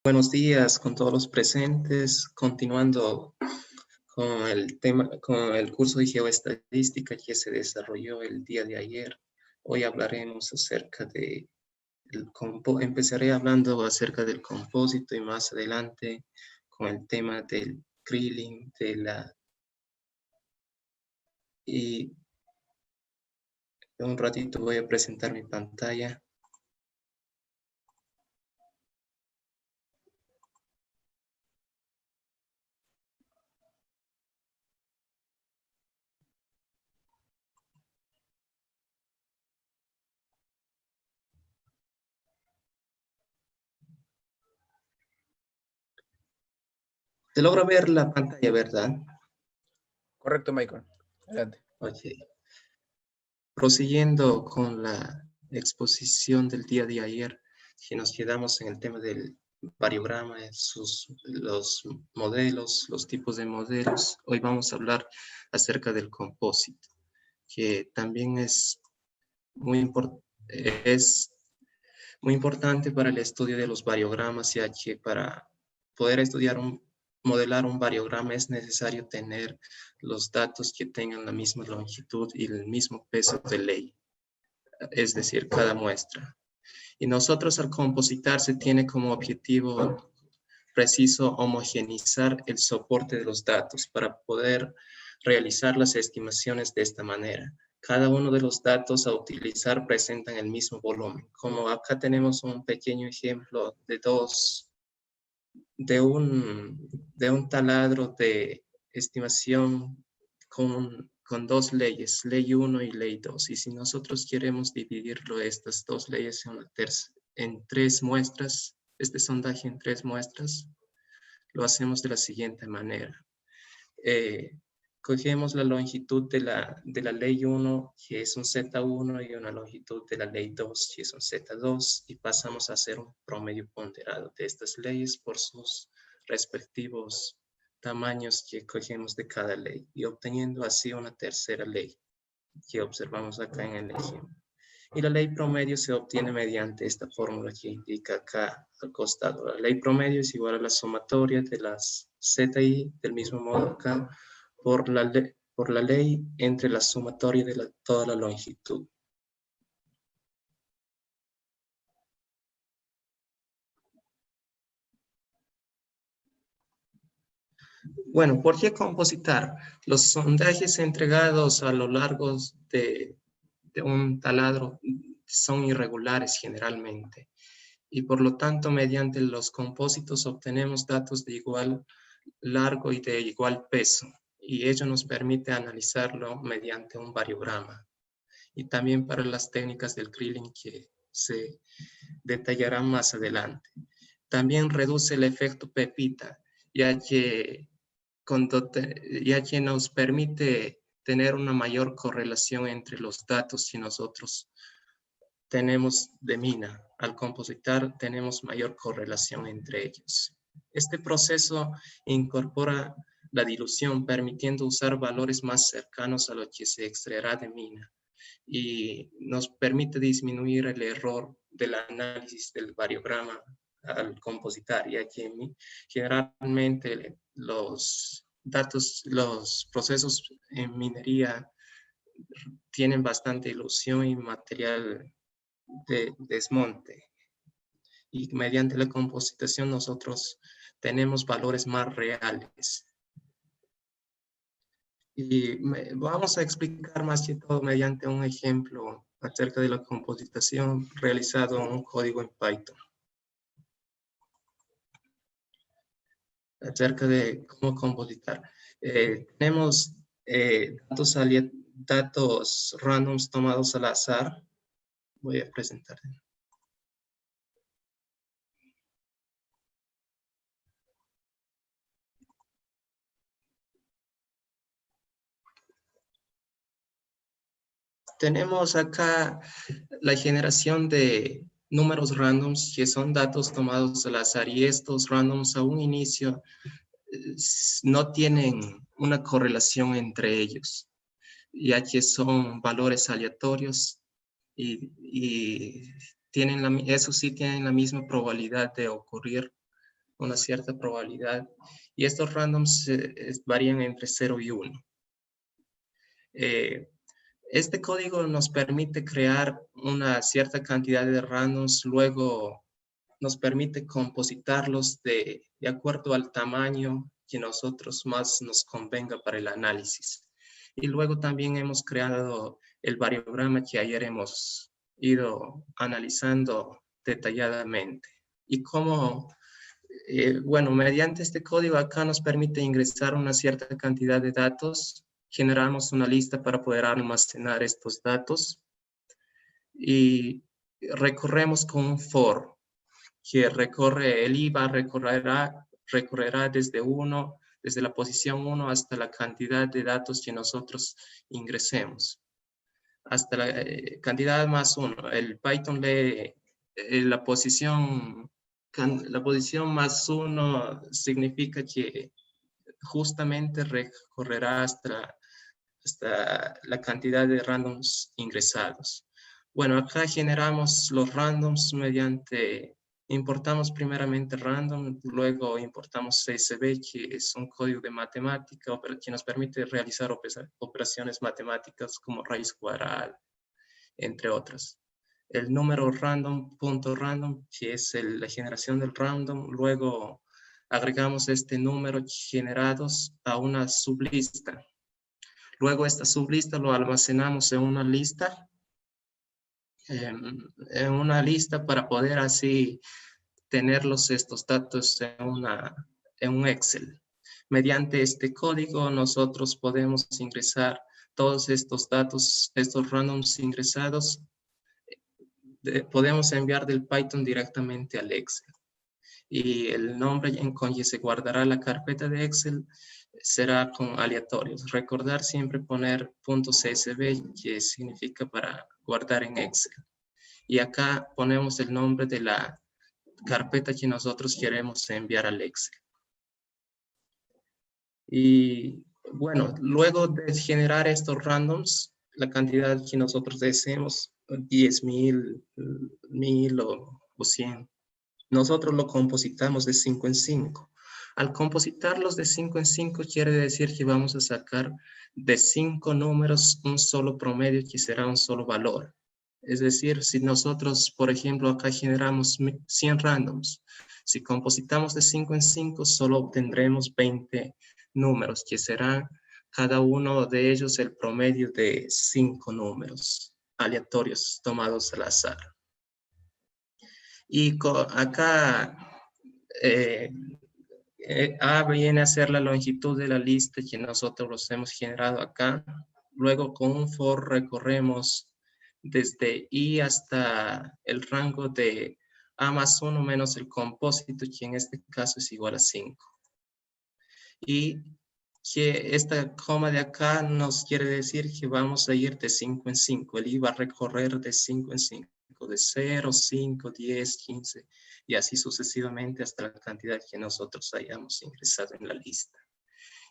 Buenos días con todos los presentes, continuando con el tema, con el curso de geoestadística que se desarrolló el día de ayer. Hoy hablaremos acerca de, empezaré hablando acerca del compósito y más adelante con el tema del drilling, y en un ratito voy a presentar mi pantalla. Se logra ver la pantalla, ¿verdad? Correcto, Michael. Adelante. Ok. Prosiguiendo con la exposición del día de ayer, si nos quedamos en el tema del variograma, los modelos, los tipos de modelos, hoy vamos a hablar acerca del compósito, que también es muy importante para el estudio de los variogramas, ya que para poder modelar un variograma es necesario tener los datos que tengan la misma longitud y el mismo peso de ley, es decir, cada muestra. Y nosotros al compositar se tiene como objetivo preciso homogeneizar el soporte de los datos para poder realizar las estimaciones de esta manera. Cada uno de los datos a utilizar presentan el mismo volumen. Como acá tenemos un pequeño ejemplo de un taladro de estimación con dos leyes, ley 1 y ley 2. Y si nosotros queremos dividirlo, estas dos leyes en tres muestras, este sondaje en tres muestras, lo hacemos de la siguiente manera. Cogemos la longitud de la ley 1, que es un Z1, y una longitud de la ley 2, que es un Z2, y pasamos a hacer un promedio ponderado de estas leyes por sus respectivos tamaños que cogemos de cada ley, y obteniendo así una tercera ley, que observamos acá en el ejemplo. Y la ley promedio se obtiene mediante esta fórmula que indica acá al costado. La ley promedio es igual a la sumatoria de las ZI, del mismo modo acá, por la ley entre la sumatoria de toda la longitud. Bueno, ¿por qué compositar? Los sondajes entregados a lo largo de un taladro son irregulares generalmente, y por lo tanto mediante los compósitos obtenemos datos de igual largo y de igual peso, y ello nos permite analizarlo mediante un variograma. Y también para las técnicas del drilling que se detallarán más adelante. También reduce el efecto pepita, ya que nos permite tener una mayor correlación entre los datos que nosotros tenemos de mina. Al compositar tenemos mayor correlación entre ellos. Este proceso incorpora la dilución, permitiendo usar valores más cercanos a lo que se extraerá de mina, y nos permite disminuir el error del análisis del variograma al compositar, ya que generalmente los procesos en minería tienen bastante ilusión y material de desmonte, y mediante la compositación nosotros tenemos valores más reales. Y vamos a explicar más que todo mediante un ejemplo acerca de la compositación realizado en un código en Python. Acerca de cómo compositar. Tenemos datos randoms tomados al azar. Voy a presentar. Tenemos acá la generación de números randoms, que son datos tomados al azar, y estos randoms a un inicio no tienen una correlación entre ellos, ya que son valores aleatorios y eso sí tienen la misma probabilidad de ocurrir una cierta probabilidad. Y estos randoms varían entre 0 y 1. Este código nos permite crear una cierta cantidad de randoms, luego nos permite compositarlos de acuerdo al tamaño que nosotros más nos convenga para el análisis. Y luego también hemos creado el variograma que ayer hemos ido analizando detalladamente. Y cómo, bueno, mediante este código acá nos permite ingresar una cierta cantidad de datos, generamos una lista para poder almacenar estos datos y recorremos con un for que recorre, el IVA recorrerá desde la posición 1 hasta la cantidad de datos que nosotros ingresemos. Hasta la cantidad más 1. El Python lee la posición más 1 significa que justamente recorrerá hasta la cantidad de randoms ingresados. Bueno, acá generamos los randoms importamos primeramente random, luego importamos CSV, que es un código de matemática que nos permite realizar operaciones matemáticas como raíz cuadrada, entre otras. El número random.random, que es la generación del random, luego agregamos este número generados a una sublista. Luego esta sublista lo almacenamos en una lista, para poder así tener estos datos en un Excel. Mediante este código nosotros podemos ingresar todos estos datos, estos randoms ingresados, podemos enviar del Python directamente al Excel. Y el nombre con que se guardará la carpeta de Excel será con aleatorios. Recordar siempre poner .csv, que significa para guardar en Excel. Y acá ponemos el nombre de la carpeta que nosotros queremos enviar al Excel. Y bueno, luego de generar estos randoms, la cantidad que nosotros deseemos, 10,000, 1,000 o 100, nosotros lo compositamos de 5 en 5. Al compositarlos de 5 en 5 quiere decir que vamos a sacar de 5 números un solo promedio que será un solo valor. Es decir, si nosotros, por ejemplo, acá generamos 100 randoms, si compositamos de 5 en 5, solo obtendremos 20 números, que serán cada uno de ellos el promedio de 5 números aleatorios tomados al azar. Y acá A viene a ser la longitud de la lista que nosotros hemos generado acá. Luego con un for recorremos desde I hasta el rango de A más 1 menos el compósito, que en este caso es igual a 5. Y que esta coma de acá nos quiere decir que vamos a ir de 5 en 5. El I va a recorrer de 5 en 5, de 0, 5, 10, 15 y así sucesivamente hasta la cantidad que nosotros hayamos ingresado en la lista.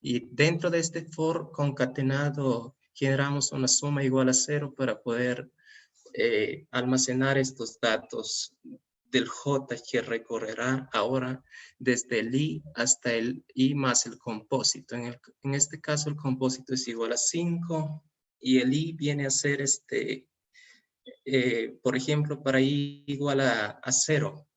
Y dentro de este for concatenado generamos una suma igual a 0 para poder almacenar estos datos del J que recorrerá ahora desde el I hasta el I más el compósito. En este caso el compósito es igual a 5 y el I viene a ser por ejemplo, para I igual a 0.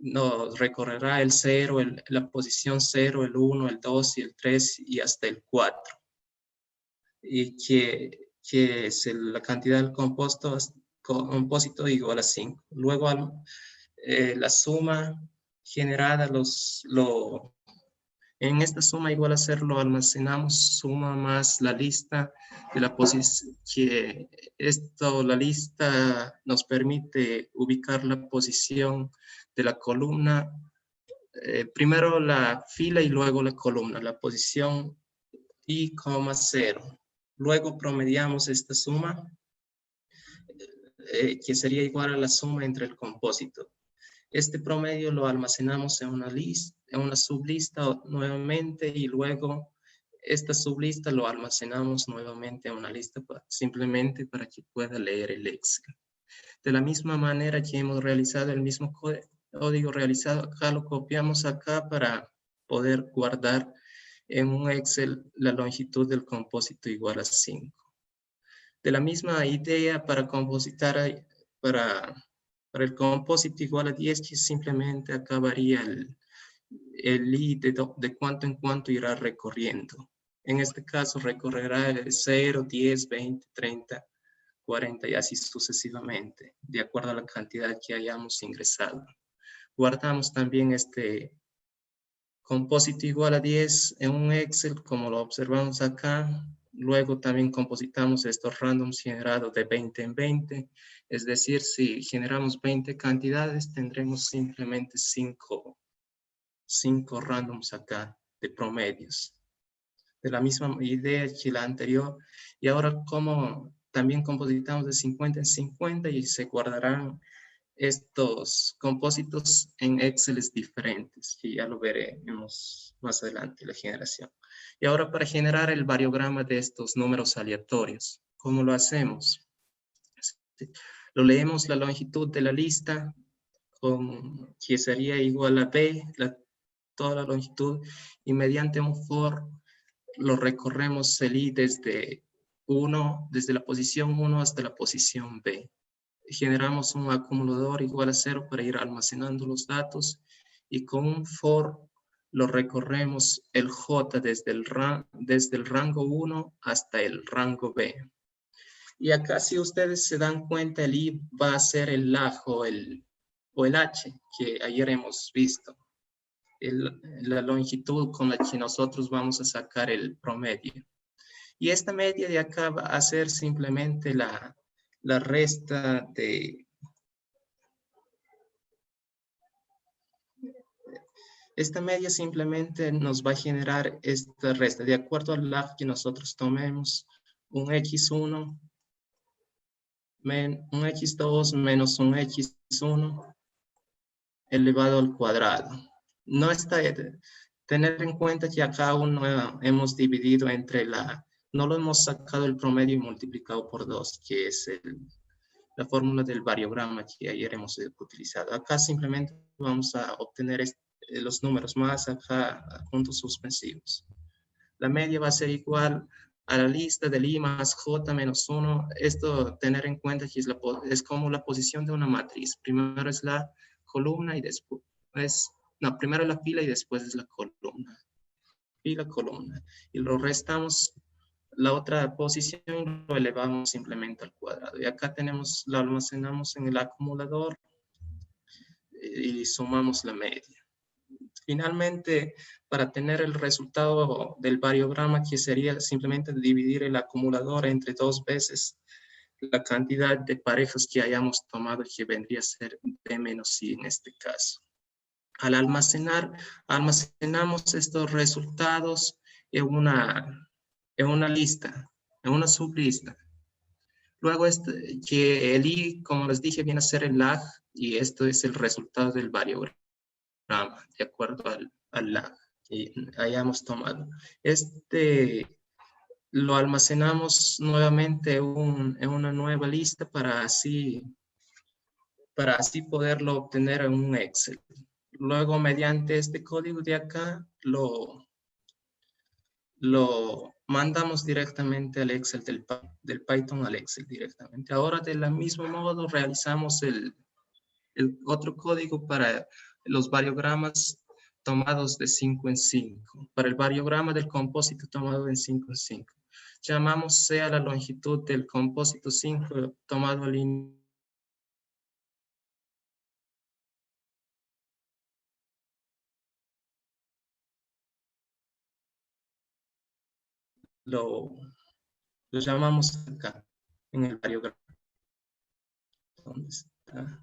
Nos recorrerá el 0, la posición 0, el 1, el 2 y el 3 y hasta el 4. Y que es la cantidad del compósito igual a 5. Luego la suma generada, en esta suma igual a 0 lo almacenamos, suma más la lista de la posición, que la lista nos permite ubicar la posición de la columna, primero la fila y luego la columna, la posición I, 0. Luego promediamos esta suma, que sería igual a la suma entre el compósito. Este promedio lo almacenamos en una sublista nuevamente y luego esta sublista lo almacenamos nuevamente en una lista simplemente para que pueda leer el Excel. De la misma manera que hemos realizado el mismo código realizado acá lo copiamos acá para poder guardar en un Excel la longitud del compósito igual a 5. De la misma idea para compositar, para el compósito igual a 10, que simplemente acá varía el i de cuánto en cuánto irá recorriendo. En este caso recorrerá el 0, 10, 20, 30, 40 y así sucesivamente, de acuerdo a la cantidad que hayamos ingresado. Guardamos también este compósito igual a 10 en un Excel, como lo observamos acá. Luego también compositamos estos randoms generados de 20 en 20. Es decir, si generamos 20 cantidades, tendremos simplemente 5 randoms acá de promedios. De la misma idea que la anterior. Y ahora como también compositamos de 50 en 50 y se guardarán estos compósitos en Exceles diferentes, que ya lo veremos más adelante, la generación. Y ahora para generar el variograma de estos números aleatorios, ¿cómo lo hacemos? Lo leemos la longitud de la lista, que sería igual a B, toda la longitud, y mediante un for lo recorremos el i desde la posición 1 hasta la posición B. Generamos un acumulador igual a 0 para ir almacenando los datos y con un for lo recorremos el j desde el rango 1 hasta el rango B. Y acá si ustedes se dan cuenta, el i va a ser el lag o el h que ayer hemos visto. La longitud con la que nosotros vamos a sacar el promedio. Y esta media de acá va a ser simplemente la resta de... Esta media simplemente nos va a generar esta resta. De acuerdo al lag que nosotros tomemos, un x1, un x2 menos un x1 elevado al cuadrado. No está... Tener en cuenta que acá aún no hemos dividido entre no lo hemos sacado el promedio y multiplicado por 2, que es la fórmula del variograma que ayer hemos utilizado. Acá simplemente vamos a obtener los números más acá puntos suspensivos. La media va a ser igual a la lista del i más j menos 1. Esto tener en cuenta que es como la posición de una matriz. Primero es la columna y después primero la fila y después es la columna. Fila, columna. Y lo restamos, la otra posición lo elevamos simplemente al cuadrado. Y acá lo almacenamos en el acumulador y sumamos la media. Finalmente, para tener el resultado del variograma, que sería simplemente dividir el acumulador entre 2 veces la cantidad de parejas que hayamos tomado, que vendría a ser B menos I en este caso. Al almacenamos estos resultados en una lista, en una sublista. Luego, que el i, como les dije, viene a ser el lag, y esto es el resultado del variograma, de acuerdo al lag que hayamos tomado. Lo almacenamos nuevamente en una nueva lista para así poderlo obtener en un Excel. Luego, mediante este código de acá, lo mandamos directamente al Excel del Python al Excel directamente. Ahora, del mismo modo, realizamos el otro código para los variogramas tomados de 5 en 5. Para el variograma del compósito tomado en 5 en 5. Llamamos C a la longitud del compósito 5 tomado al inicio. Lo llamamos acá, en el variograma. ¿Dónde está?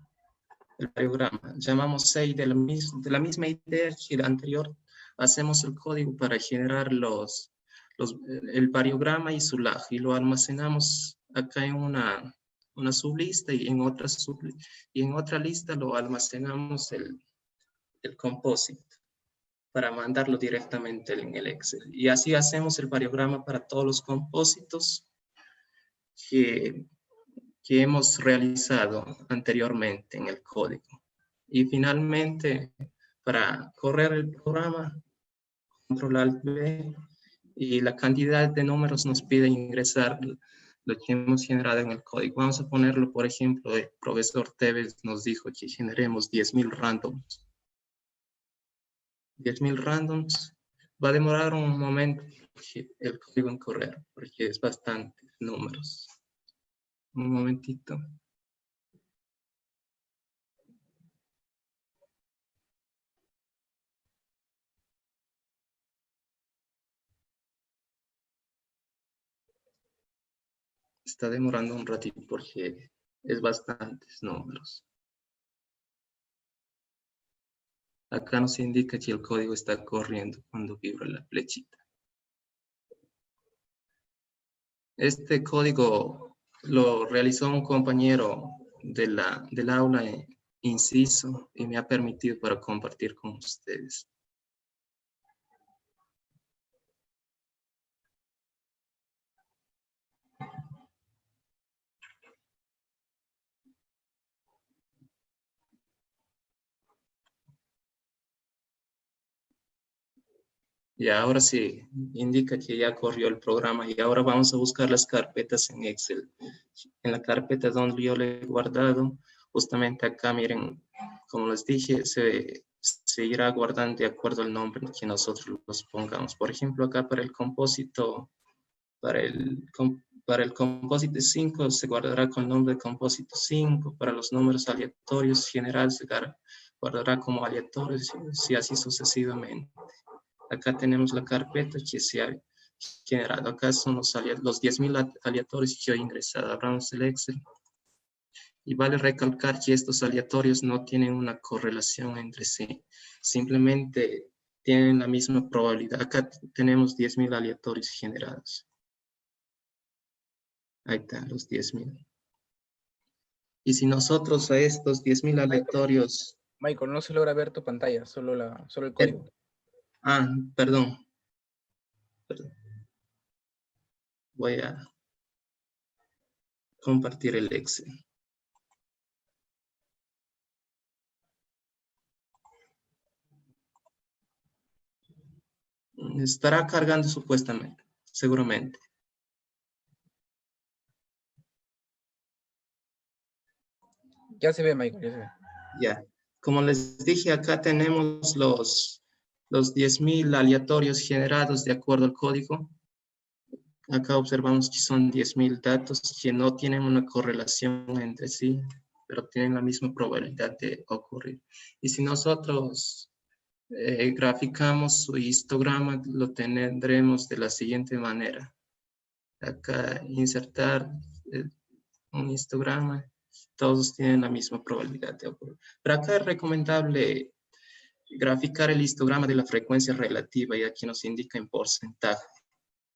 El variograma. Llamamos C de la misma idea que el anterior. Hacemos el código para generar el variograma y su lag, y lo almacenamos acá en una sublista, y en otra lista lo almacenamos el compósito para mandarlo directamente en el Excel. Y así hacemos el variograma para todos los compósitos que hemos realizado anteriormente en el código. Y finalmente, para correr el programa, control alt V, y la cantidad de números nos pide ingresar lo que hemos generado en el código. Vamos a ponerlo, por ejemplo, el profesor Tevez nos dijo que generemos 10.000 randoms. 10.000 randoms. Va a demorar un momento el código en correr, porque es bastantes números. Un momentito. Está demorando un ratito porque es bastantes números. Acá nos indica que el código está corriendo cuando vibra la flechita. Este código lo realizó un compañero del aula Inciso y me ha permitido para compartir con ustedes. Y ahora sí, indica que ya corrió el programa y ahora vamos a buscar las carpetas en Excel. En la carpeta donde yo le he guardado, justamente acá, miren, como les dije, se irá guardando de acuerdo al nombre que nosotros los pongamos. Por ejemplo, acá para el compósito, para el compósito 5 se guardará con el nombre de compósito 5, para los números aleatorios general se guardará como aleatorios y así sucesivamente. Acá tenemos la carpeta que se ha generado. Acá son los 10.000 aleatorios que yo he ingresado. Abramos el Excel. Y vale recalcar que estos aleatorios no tienen una correlación entre sí. Simplemente tienen la misma probabilidad. Acá tenemos 10.000 aleatorios generados. Ahí están los 10.000. Y si nosotros a estos 10.000 aleatorios... Michael, no se logra ver tu pantalla, solo el código. Perdón. Voy a compartir el Excel. Estará cargando supuestamente, seguramente. Ya se ve, Michael, ya se ve. Ya. Como les dije, acá tenemos los 10.000 aleatorios generados de acuerdo al código. Acá observamos que son 10.000 datos que no tienen una correlación entre sí, pero tienen la misma probabilidad de ocurrir. Y si nosotros graficamos su histograma, lo tendremos de la siguiente manera. Acá insertar un histograma, todos tienen la misma probabilidad de ocurrir. Pero acá es recomendable graficar el histograma de la frecuencia relativa, ya que nos indica en porcentaje.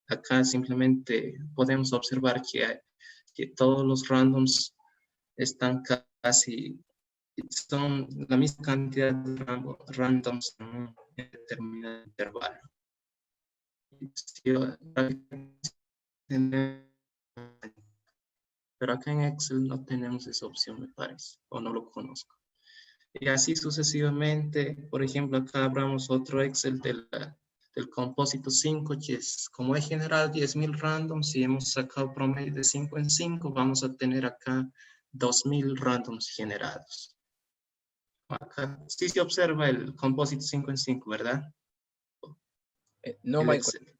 Acá simplemente podemos observar que todos los randoms están casi, son la misma cantidad de randoms en un determinado intervalo. Pero acá en Excel no tenemos esa opción, me parece, o no lo conozco. Y así sucesivamente, por ejemplo, acá abramos otro Excel del compósito 5, que es como he generado 10.000 randoms y hemos sacado promedio de 5 en 5, vamos a tener acá 2.000 randoms generados. Acá sí se observa el compósito 5 en 5, ¿verdad? No, el Michael. Excel.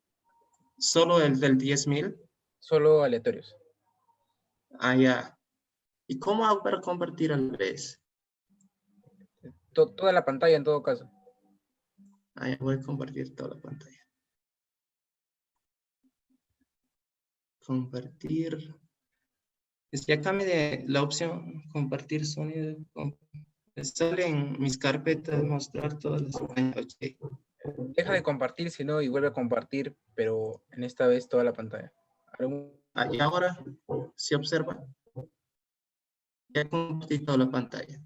¿Solo el del 10.000? Solo aleatorios. Ya. ¿Y cómo hago para convertir al vez? Toda la pantalla en todo caso. Ya voy a compartir toda la pantalla. Compartir. Es que acá me de la opción compartir sonido. Sale en mis carpetas mostrar todas las pantallas. Okay. Deja de compartir, si no, y vuelve a compartir, pero en esta vez toda la pantalla. Y ahora se observa. Ya compartí toda la pantalla.